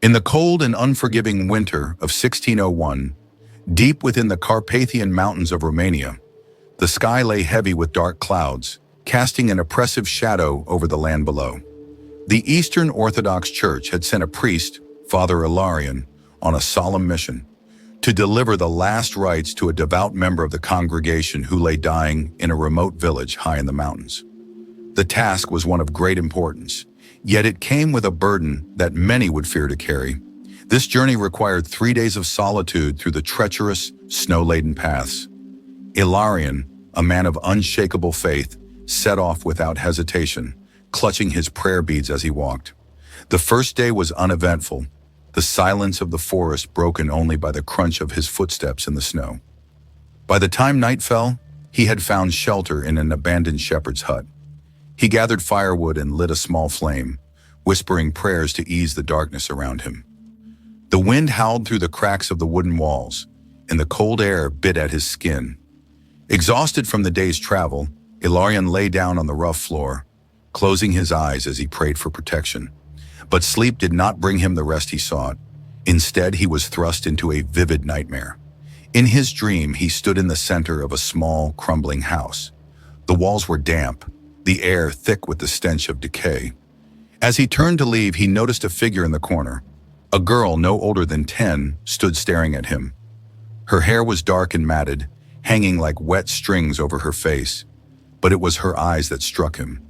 In the cold and unforgiving winter of 1601, deep within the Carpathian Mountains of Romania, the sky lay heavy with dark clouds, casting an oppressive shadow over the land below. The Eastern Orthodox Church had sent a priest, Father Ilarion, on a solemn mission to deliver the last rites to a devout member of the congregation who lay dying in a remote village high in the mountains. The task was one of great importance, yet it came with a burden that many would fear to carry. This journey required 3 days of solitude through the treacherous, snow-laden paths. Ilarion, a man of unshakable faith, set off without hesitation, clutching his prayer beads as he walked. The first day was uneventful, the silence of the forest broken only by the crunch of his footsteps in the snow. By the time night fell, he had found shelter in an abandoned shepherd's hut. He gathered firewood and lit a small flame, whispering prayers to ease the darkness around him. The wind howled through the cracks of the wooden walls, and the cold air bit at his skin. Exhausted from the day's travel, Ilarion lay down on the rough floor, closing his eyes as he prayed for protection. But sleep did not bring him the rest he sought. Instead, he was thrust into a vivid nightmare. In his dream, he stood in the center of a small, crumbling house. The walls were damp, the air thick with the stench of decay. As he turned to leave, he noticed a figure in the corner. A girl no older than 10 stood staring at him. Her hair was dark and matted, hanging like wet strings over her face. But it was her eyes that struck him,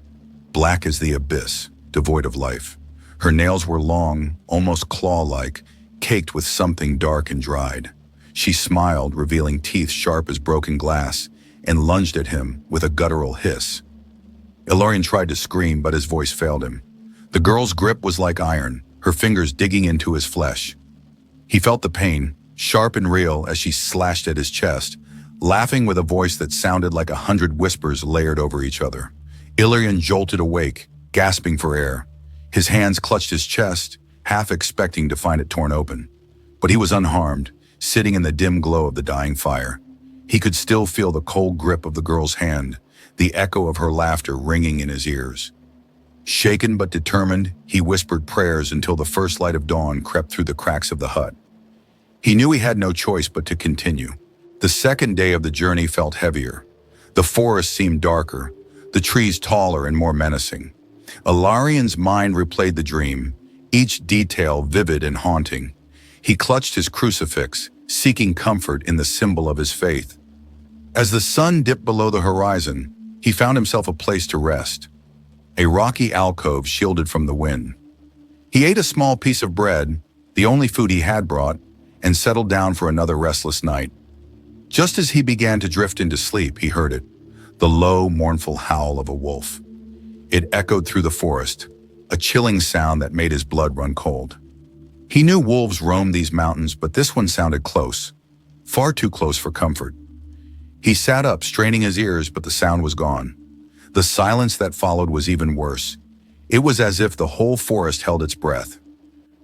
black as the abyss, devoid of life. Her nails were long, almost claw-like, caked with something dark and dried. She smiled, revealing teeth sharp as broken glass, and lunged at him with a guttural hiss. Ilarion tried to scream, but his voice failed him. The girl's grip was like iron, her fingers digging into his flesh. He felt the pain, sharp and real, as she slashed at his chest, laughing with a voice that sounded like 100 whispers layered over each other. Ilarion jolted awake, gasping for air. His hands clutched his chest, half expecting to find it torn open. But he was unharmed, sitting in the dim glow of the dying fire. He could still feel the cold grip of the girl's hand, the echo of her laughter ringing in his ears. Shaken but determined, he whispered prayers until the first light of dawn crept through the cracks of the hut. He knew he had no choice but to continue. The second day of the journey felt heavier. The forest seemed darker, the trees taller and more menacing. Ilarion's mind replayed the dream, each detail vivid and haunting. He clutched his crucifix, seeking comfort in the symbol of his faith. As the sun dipped below the horizon, he found himself a place to rest, a rocky alcove shielded from the wind. He ate a small piece of bread, the only food he had brought, and settled down for another restless night. Just as he began to drift into sleep, he heard it, the low, mournful howl of a wolf. It echoed through the forest, a chilling sound that made his blood run cold. He knew wolves roamed these mountains, but this one sounded close, far too close for comfort. He sat up, straining his ears, but the sound was gone. The silence that followed was even worse. It was as if the whole forest held its breath.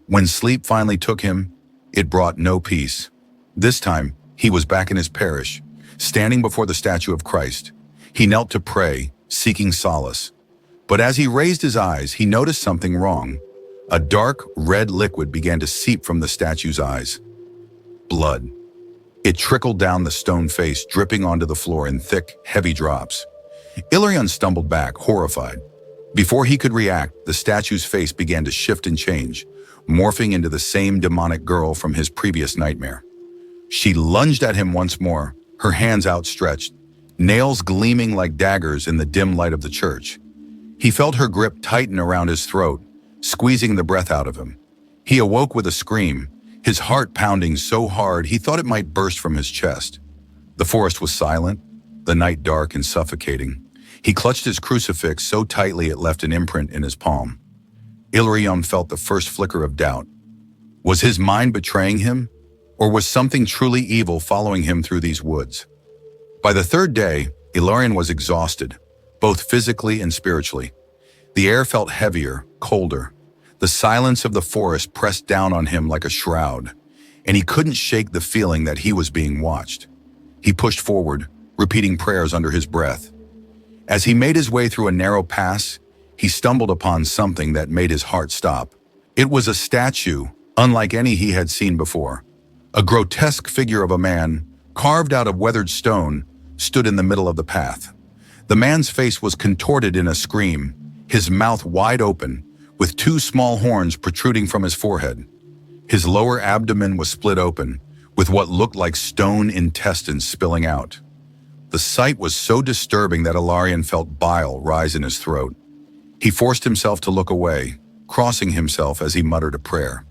When sleep finally took him, it brought no peace. This time, he was back in his parish, standing before the statue of Christ. He knelt to pray, seeking solace. But as he raised his eyes, he noticed something wrong. A dark, red liquid began to seep from the statue's eyes. Blood. It trickled down the stone face, dripping onto the floor in thick, heavy drops. Ilarion stumbled back, horrified. Before he could react, the statue's face began to shift and change, morphing into the same demonic girl from his previous nightmare. She lunged at him once more, her hands outstretched, nails gleaming like daggers in the dim light of the church. He felt her grip tighten around his throat, squeezing the breath out of him. He awoke with a scream, his heart pounding so hard he thought it might burst from his chest. The forest was silent, the night dark and suffocating. He clutched his crucifix so tightly it left an imprint in his palm. Ilarion felt the first flicker of doubt. Was his mind betraying him? Or was something truly evil following him through these woods? By the third day, Ilarion was exhausted, both physically and spiritually. The air felt heavier, colder. The silence of the forest pressed down on him like a shroud, and he couldn't shake the feeling that he was being watched. He pushed forward, repeating prayers under his breath. As he made his way through a narrow pass, he stumbled upon something that made his heart stop. It was a statue, unlike any he had seen before. A grotesque figure of a man, carved out of weathered stone, stood in the middle of the path. The man's face was contorted in a scream, his mouth wide open, with two small horns protruding from his forehead. His lower abdomen was split open, with what looked like stone intestines spilling out. The sight was so disturbing that Ilarion felt bile rise in his throat. He forced himself to look away, crossing himself as he muttered a prayer.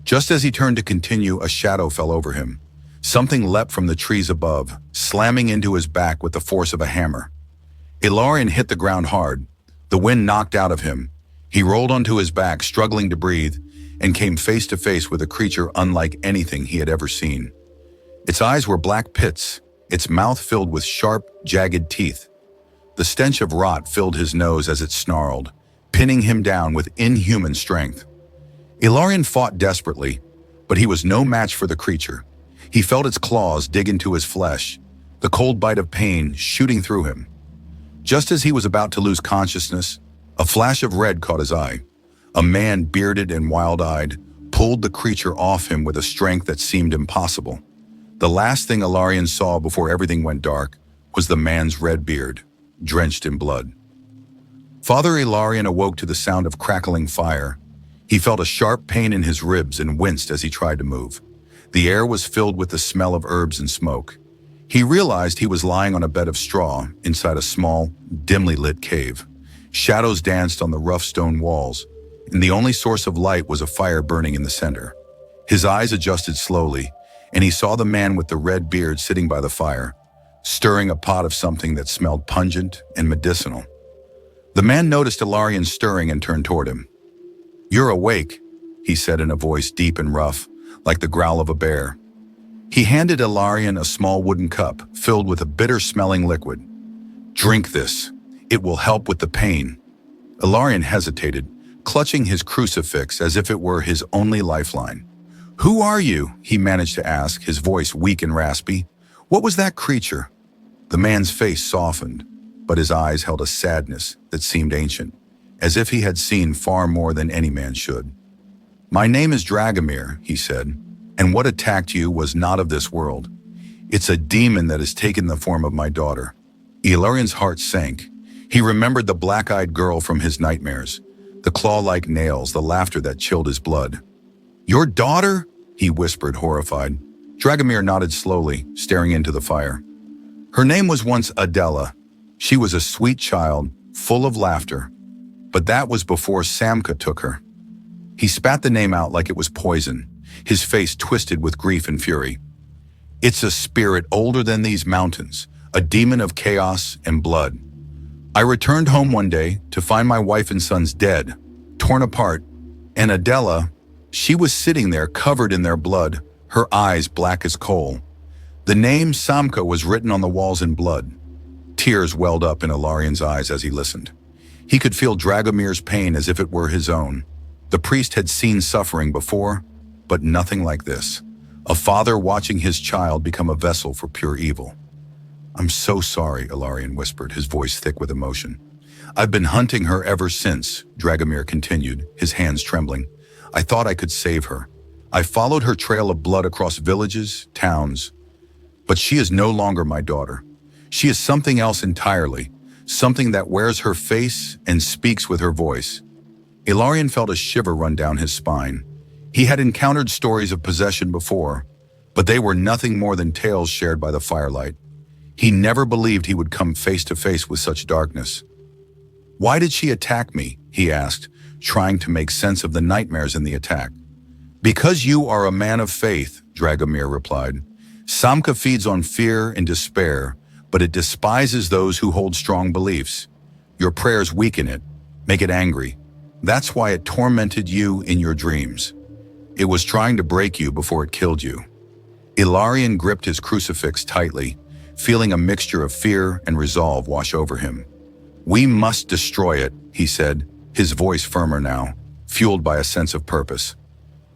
Just as he turned to continue, a shadow fell over him. Something leapt from the trees above, slamming into his back with the force of a hammer. Ilarion hit the ground hard. The wind knocked out of him. He rolled onto his back, struggling to breathe, and came face to face with a creature unlike anything he had ever seen. Its eyes were black pits, its mouth filled with sharp, jagged teeth. The stench of rot filled his nose as it snarled, pinning him down with inhuman strength. Ilarion fought desperately, but he was no match for the creature. He felt its claws dig into his flesh, the cold bite of pain shooting through him. Just as he was about to lose consciousness, a flash of red caught his eye. A man, bearded and wild-eyed, pulled the creature off him with a strength that seemed impossible. The last thing Ilarion saw before everything went dark was the man's red beard, drenched in blood. Father Ilarion awoke to the sound of crackling fire. He felt a sharp pain in his ribs and winced as he tried to move. The air was filled with the smell of herbs and smoke. He realized he was lying on a bed of straw inside a small, dimly lit cave. Shadows danced on the rough stone walls, and the only source of light was a fire burning in the center. His eyes adjusted slowly, and he saw the man with the red beard sitting by the fire, stirring a pot of something that smelled pungent and medicinal. The man noticed Ilarion stirring and turned toward him. "You're awake," he said in a voice deep and rough, like the growl of a bear. He handed Ilarion a small wooden cup filled with a bitter-smelling liquid. "Drink this. It will help with the pain." Ilarion hesitated, clutching his crucifix as if it were his only lifeline. "Who are you?" he managed to ask, his voice weak and raspy. "What was that creature?" The man's face softened, but his eyes held a sadness that seemed ancient, as if he had seen far more than any man should. "My name is Dragomir," he said, "and what attacked you was not of this world. It's a demon that has taken the form of my daughter." Ilarion's heart sank. He remembered the black-eyed girl from his nightmares, the claw-like nails, the laughter that chilled his blood. "Your daughter?" he whispered, horrified. Dragomir nodded slowly, staring into the fire. "Her name was once Adela. She was a sweet child, full of laughter. But that was before Samka took her." He spat the name out like it was poison, his face twisted with grief and fury. "It's a spirit older than these mountains, a demon of chaos and blood. I returned home one day to find my wife and sons dead, torn apart, and Adela, she was sitting there covered in their blood, her eyes black as coal. The name Samka was written on the walls in blood." Tears welled up in Ilarion's eyes as he listened. He could feel Dragomir's pain as if it were his own. The priest had seen suffering before, but nothing like this. A father watching his child become a vessel for pure evil. "I'm so sorry," Ilarion whispered, his voice thick with emotion. "I've been hunting her ever since," Dragomir continued, his hands trembling. "I thought I could save her. I followed her trail of blood across villages, towns. But she is no longer my daughter. She is something else entirely, something that wears her face and speaks with her voice." Ilarion felt a shiver run down his spine. He had encountered stories of possession before, but they were nothing more than tales shared by the firelight. He never believed he would come face to face with such darkness. "Why did she attack me?" he asked, trying to make sense of the nightmares in the attack. "Because you are a man of faith," Dragomir replied. "Samka feeds on fear and despair, but it despises those who hold strong beliefs. Your prayers weaken it, make it angry. That's why it tormented you in your dreams. It was trying to break you before it killed you." Ilarion gripped his crucifix tightly, feeling a mixture of fear and resolve wash over him. "We must destroy it," he said, his voice firmer now, fueled by a sense of purpose.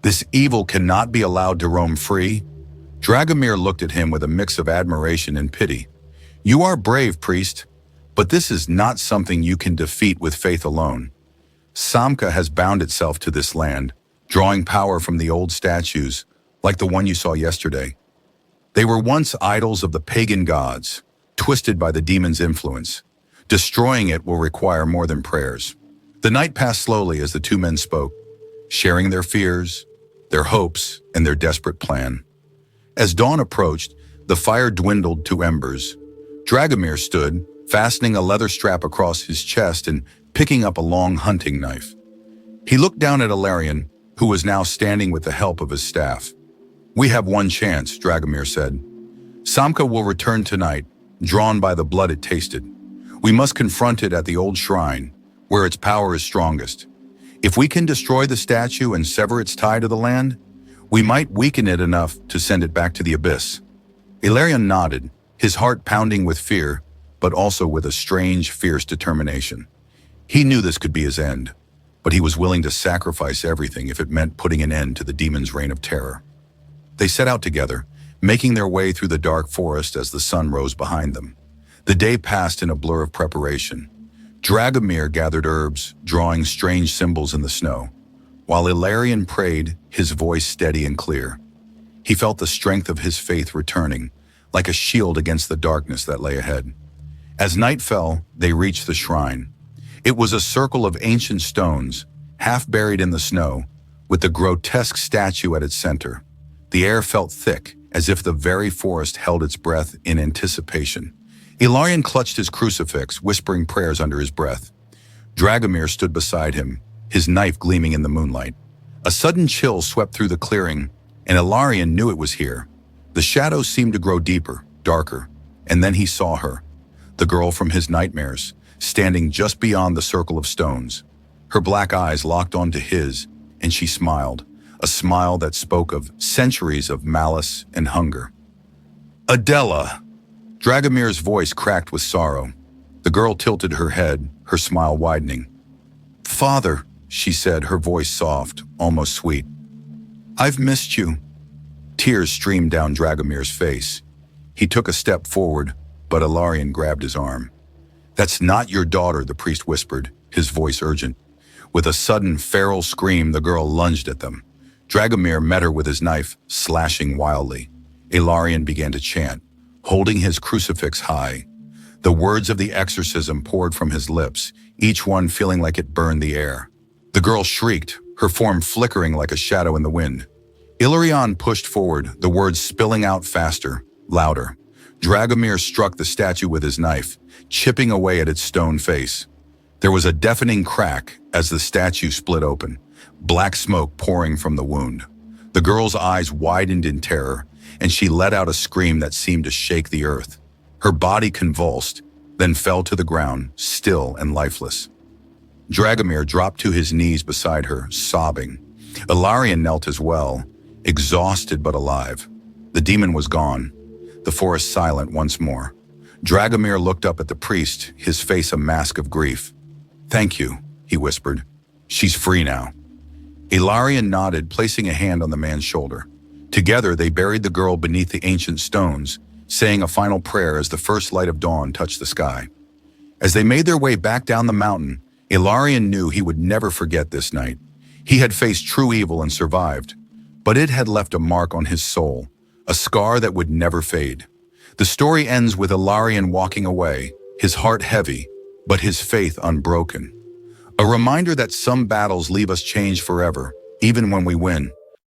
"This evil cannot be allowed to roam free." Dragomir looked at him with a mix of admiration and pity. "You are brave, priest, but this is not something you can defeat with faith alone. Samka has bound itself to this land, drawing power from the old statues, like the one you saw yesterday. They were once idols of the pagan gods, twisted by the demon's influence. Destroying it will require more than prayers. The night passed slowly as the two men spoke, sharing their fears, their hopes, and their desperate plan. As dawn approached, the fire dwindled to embers. Dragomir stood, fastening a leather strap across his chest and picking up a long hunting knife. He looked down at Ilarion, who was now standing with the help of his staff. "We have one chance," Dragomir said. "Samka will return tonight, drawn by the blood it tasted. We must confront it at the old shrine, where its power is strongest. If we can destroy the statue and sever its tie to the land, we might weaken it enough to send it back to the abyss." Ilarion nodded, his heart pounding with fear, but also with a strange, fierce determination. He knew this could be his end, but he was willing to sacrifice everything if it meant putting an end to the demon's reign of terror. They set out together, making their way through the dark forest as the sun rose behind them. The day passed in a blur of preparation. Dragomir gathered herbs, drawing strange symbols in the snow, while Ilarion prayed, his voice steady and clear. He felt the strength of his faith returning, like a shield against the darkness that lay ahead. As night fell, they reached the shrine. It was a circle of ancient stones, half buried in the snow, with the grotesque statue at its center. The air felt thick, as if the very forest held its breath in anticipation. Ilarion clutched his crucifix, whispering prayers under his breath. Dragomir stood beside him, his knife gleaming in the moonlight. A sudden chill swept through the clearing, and Ilarion knew it was here. The shadows seemed to grow deeper, darker, and then he saw her, the girl from his nightmares, standing just beyond the circle of stones. Her black eyes locked onto his, and she smiled, a smile that spoke of centuries of malice and hunger. "Adela!" Dragomir's voice cracked with sorrow. The girl tilted her head, her smile widening. "Father," she said, her voice soft, almost sweet. "I've missed you." Tears streamed down Dragomir's face. He took a step forward, but Ilarion grabbed his arm. "That's not your daughter," the priest whispered, his voice urgent. With a sudden feral scream, the girl lunged at them. Dragomir met her with his knife, slashing wildly. Ilarion began to chant, holding his crucifix high. The words of the exorcism poured from his lips, each one feeling like it burned the air. The girl shrieked, her form flickering like a shadow in the wind. Ilarion pushed forward, the words spilling out faster, louder. Dragomir struck the statue with his knife, chipping away at its stone face. There was a deafening crack as the statue split open, black smoke pouring from the wound. The girl's eyes widened in terror, and she let out a scream that seemed to shake the earth. Her body convulsed, then fell to the ground, still and lifeless. Dragomir dropped to his knees beside her, sobbing. Ilarion knelt as well, exhausted but alive. The demon was gone, the forest silent once more. Dragomir looked up at the priest, his face a mask of grief. "Thank you," he whispered. "She's free now." Ilarion nodded, placing a hand on the man's shoulder. Together, they buried the girl beneath the ancient stones, saying a final prayer as the first light of dawn touched the sky. As they made their way back down the mountain, Ilarion knew he would never forget this night. He had faced true evil and survived, but it had left a mark on his soul, a scar that would never fade. The story ends with Ilarion walking away, his heart heavy, but his faith unbroken. A reminder that some battles leave us changed forever, even when we win.